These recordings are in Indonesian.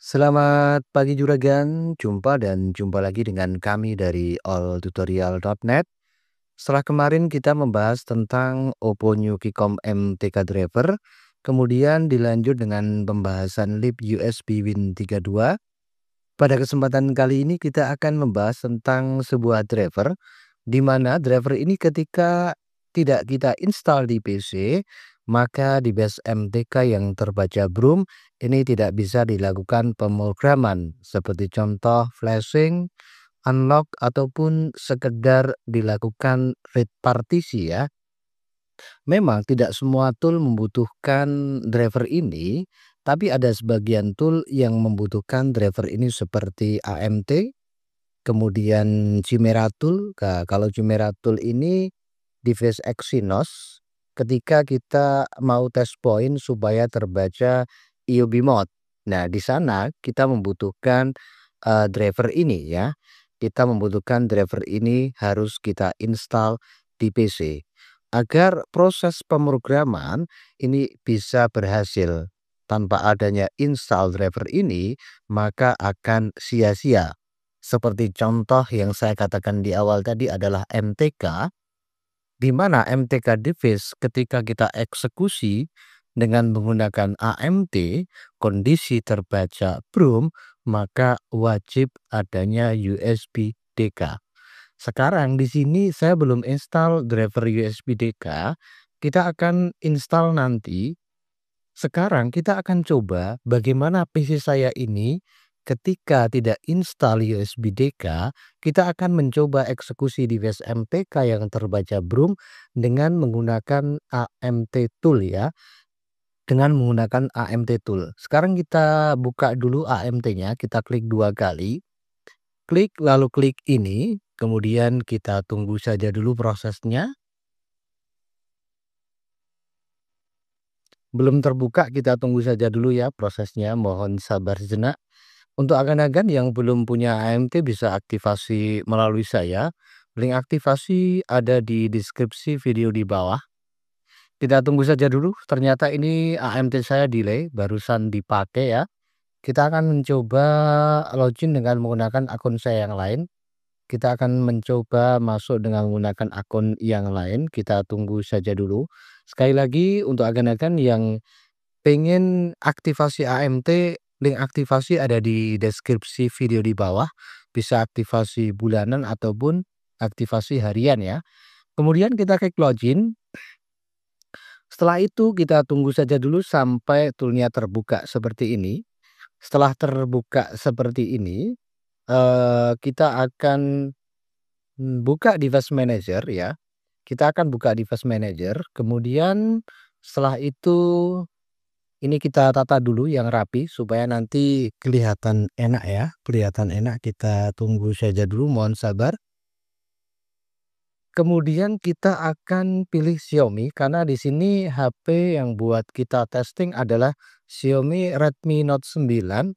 Selamat pagi Juragan, jumpa lagi dengan kami dari alltutorial.net. Setelah kemarin kita membahas tentang Oppo New Qcom MTK Driver, kemudian dilanjut dengan pembahasan lip USB Win32. Pada kesempatan kali ini kita akan membahas tentang sebuah driver, di mana driver ini ketika tidak kita install di PC, maka di base MTK yang terbaca Brum ini tidak bisa dilakukan pemrograman seperti contoh flashing, unlock ataupun sekedar dilakukan read partisi ya. Memang tidak semua tool membutuhkan driver ini, tapi ada sebagian tool yang membutuhkan driver ini seperti AMT, kemudian Chimera Tool. Kalau Chimera Tool ini device Exynos ketika kita mau test point supaya terbaca EOB mode. Nah, di sana kita membutuhkan driver ini ya. Kita membutuhkan driver ini harus kita install di PC agar proses pemrograman ini bisa berhasil. Tanpa adanya install driver ini, maka akan sia-sia. Seperti contoh yang saya katakan di awal tadi adalah MTK, di mana MTK device ketika kita eksekusi dengan menggunakan AMT, kondisi terbaca Brum, maka wajib adanya USB DK. Sekarang di sini saya belum install driver USB DK, kita akan install nanti. Sekarang kita akan coba bagaimana PC saya ini ketika tidak install USB DK, kita akan mencoba eksekusi device MTK yang terbaca Brum dengan menggunakan AMT tool ya, dengan menggunakan AMT tool. Sekarang kita buka dulu AMT-nya, kita klik 2 kali, klik lalu klik ini, kemudian kita tunggu saja dulu prosesnya. Belum terbuka, kita tunggu saja dulu ya prosesnya, mohon sabar sejenak. Untuk agan-agan yang belum punya AMT bisa aktifasi melalui saya. Link aktivasi ada di deskripsi video di bawah. Kita tunggu saja dulu, ternyata ini AMT saya delay, barusan dipakai ya. Kita akan mencoba login dengan menggunakan akun saya yang lain. Kita akan mencoba masuk dengan menggunakan akun yang lain, kita tunggu saja dulu. Sekali lagi untuk agan-agan yang pengen aktivasi AMT, link aktivasi ada di deskripsi video di bawah. Bisa aktivasi bulanan ataupun aktivasi harian ya. Kemudian kita klik login. Setelah itu kita tunggu saja dulu sampai toolnya terbuka seperti ini. Setelah terbuka seperti ini, kita akan buka device manager ya. Kita akan buka device manager. Kemudian setelah itu ini kita tata dulu yang rapi supaya nanti kelihatan enak ya, kelihatan enak. Kita tunggu saja dulu, mohon sabar. Kemudian kita akan pilih Xiaomi karena di sini HP yang buat kita testing adalah Xiaomi Redmi Note 9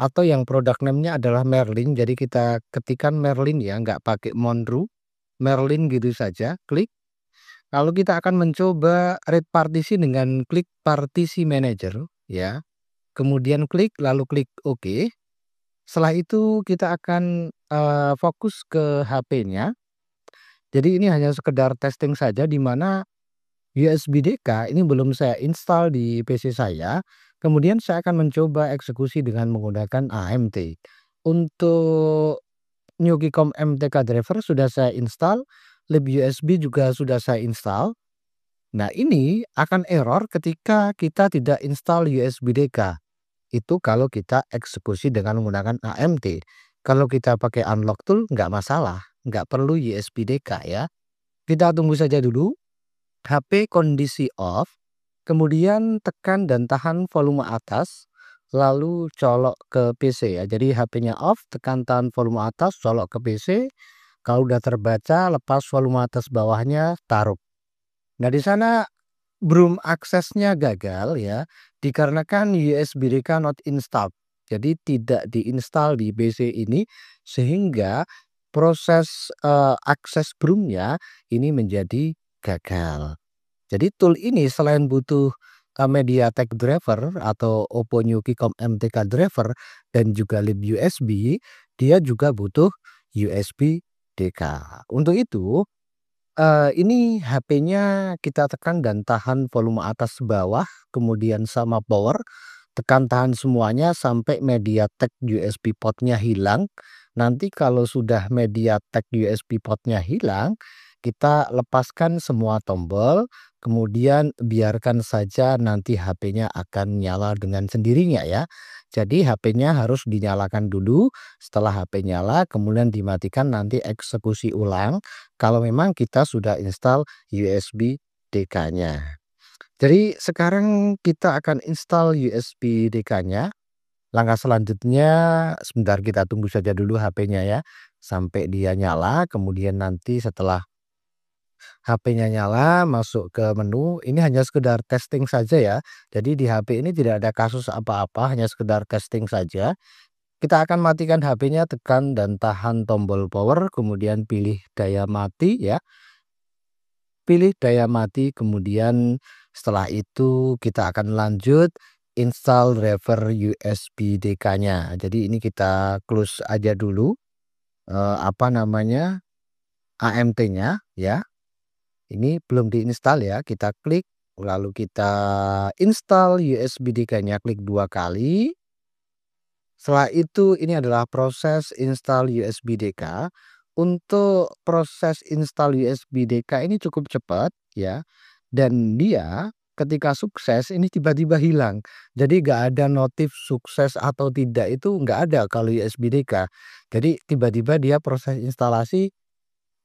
atau yang produk name-nya adalah Merlin. Jadi kita ketikkan Merlin ya, nggak pakai Monroe, Merlin gitu saja, klik. Lalu kita akan mencoba read partisi dengan klik partisi manager ya. Kemudian klik lalu klik OK. Setelah itu kita akan fokus ke HP-nya. Jadi ini hanya sekedar testing saja di mana USB DK ini belum saya install di PC saya. Kemudian saya akan mencoba eksekusi dengan menggunakan AMT. Untuk New Qcom MTK driver sudah saya install, lib USB juga sudah saya install. Nah, ini akan error ketika kita tidak install USB DK. Itu kalau kita eksekusi dengan menggunakan AMT. Kalau kita pakai unlock tool nggak masalah, nggak perlu USB DK ya. Kita tunggu saja dulu, HP kondisi off, kemudian tekan dan tahan volume atas, lalu colok ke PC ya. Jadi HP-nya off, tekan tahan volume atas, colok ke PC. Kalau udah terbaca, lepas volume atas bawahnya, taruh. Nah, di sana Brum aksesnya gagal ya, dikarenakan USB DK not installed. Jadi tidak diinstal di PC ini sehingga proses akses Brumnya ini menjadi gagal. Jadi tool ini selain butuh MediaTek driver atau Oppo New Qicom MTK driver dan juga lip USB, dia juga butuh USB-DK. Untuk itu, ini HP-nya kita tekan dan tahan volume atas bawah, kemudian sama power, tekan tahan semuanya sampai MediaTek USB port-nya hilang. Nanti kalau sudah MediaTek USB port-nya hilang, kita lepaskan semua tombol, kemudian biarkan saja nanti HP-nya akan nyala dengan sendirinya ya. Jadi HP-nya harus dinyalakan dulu, setelah HP nyala kemudian dimatikan nanti eksekusi ulang kalau memang kita sudah install USB-DK-nya. Jadi sekarang kita akan install USB-DK-nya. Langkah selanjutnya sebentar kita tunggu saja dulu HP-nya ya, sampai dia nyala, kemudian nanti setelah HP-nya nyala masuk ke menu, ini hanya sekedar testing saja ya. Jadi di HP ini tidak ada kasus apa-apa, hanya sekedar testing saja. Kita akan matikan HP-nya, tekan dan tahan tombol power, kemudian pilih daya mati ya. Pilih daya mati, kemudian setelah itu kita akan lanjut install driver USB-DK-nya. Jadi ini kita close aja dulu, apa namanya, AMT-nya ya. Ini belum diinstal ya, kita klik, lalu kita install USB-DK-nya, klik 2 kali. Setelah itu ini adalah proses install USB-DK. Untuk proses install USB-DK ini cukup cepat ya, dan dia ketika sukses ini tiba-tiba hilang. Jadi nggak ada notif sukses atau tidak, itu nggak ada kalau USB-DK. Jadi tiba-tiba dia proses instalasi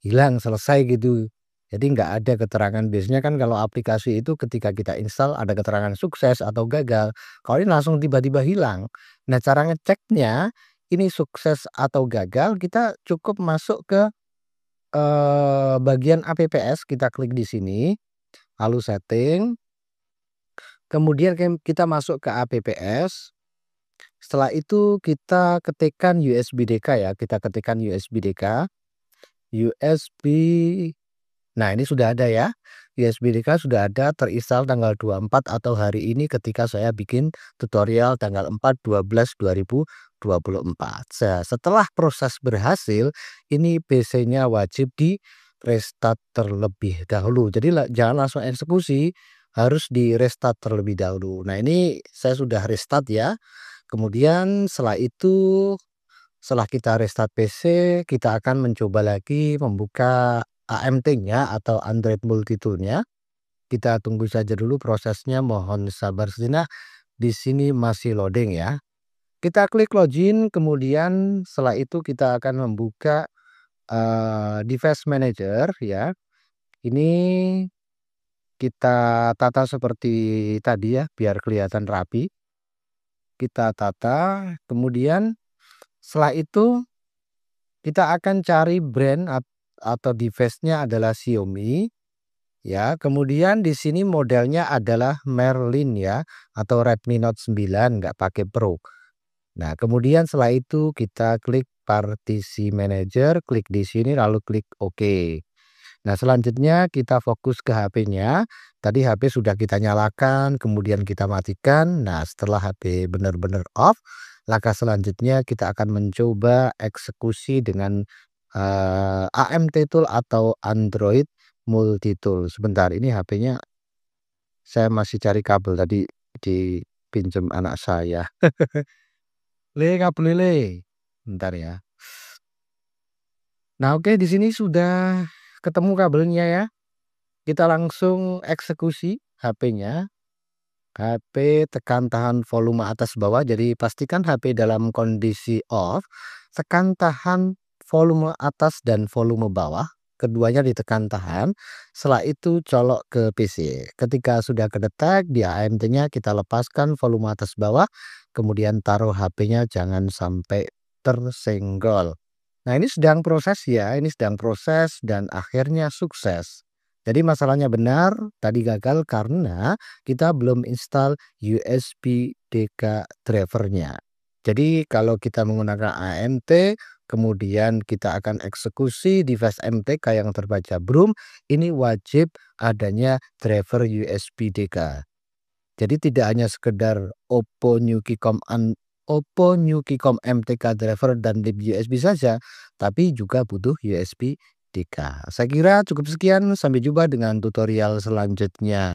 hilang, selesai gitu. Jadi nggak ada keterangan, biasanya kan kalau aplikasi itu ketika kita install ada keterangan sukses atau gagal, kalau ini langsung tiba-tiba hilang. Nah, cara ngeceknya ini sukses atau gagal kita cukup masuk ke, bagian APPS, kita klik di sini, lalu setting, kemudian kita masuk ke APPS, setelah itu kita ketikkan USB-DK ya, kita ketikkan USB-DK, USB. Nah, ini sudah ada ya, USB-DK sudah ada terinstall tanggal 24 atau hari ini ketika saya bikin tutorial tanggal 4/12/2024. Setelah proses berhasil, ini PC-nya wajib di-restart terlebih dahulu. Jadi jangan langsung eksekusi, harus di-restart terlebih dahulu. Nah, ini saya sudah restart ya. Kemudian setelah itu, setelah kita restart PC, kita akan mencoba lagi membuka AMT-nya atau Android Multitool-nya. Kita tunggu saja dulu prosesnya, mohon sabar sejenak. Di sini masih loading ya. Kita klik login, kemudian setelah itu kita akan membuka device manager ya. Ini kita tata seperti tadi ya, biar kelihatan rapi. Kita tata, kemudian setelah itu kita akan cari brand atau device-nya adalah Xiaomi ya. Kemudian di sini modelnya adalah Merlin ya, atau Redmi Note 9 nggak pakai Pro. Nah, kemudian setelah itu kita klik partisi manager, klik di sini lalu klik OK. Nah, selanjutnya kita fokus ke HP-nya. Tadi HP sudah kita nyalakan, kemudian kita matikan. Nah, setelah HP benar-benar off, langkah selanjutnya kita akan mencoba eksekusi dengan AMT Tool atau Android Multitool. Sebentar, ini HP-nya saya masih cari kabel, tadi dipinjam anak saya. Le, kabel le. Bentar ya. Nah, oke, di sini sudah ketemu kabelnya ya. Kita langsung eksekusi HP-nya. HP tekan tahan volume atas bawah, jadi pastikan HP dalam kondisi off, tekan tahan volume atas dan volume bawah, keduanya ditekan tahan. Setelah itu colok ke PC. Ketika sudah kedetek di AMT-nya kita lepaskan volume atas bawah, kemudian taruh HP-nya jangan sampai tersenggol. Nah, ini sedang proses ya, ini sedang proses dan akhirnya sukses. Jadi masalahnya benar, tadi gagal karena kita belum install USB-DK driver-nya. Jadi kalau kita menggunakan AMT, kemudian kita akan eksekusi device MTK yang terbaca BROM, ini wajib adanya driver USB-DK. Jadi tidak hanya sekedar Oppo New Q-Com MTK Driver dan lip USB saja, tapi juga butuh USB 3. Saya kira cukup sekian, sampai jumpa dengan tutorial selanjutnya.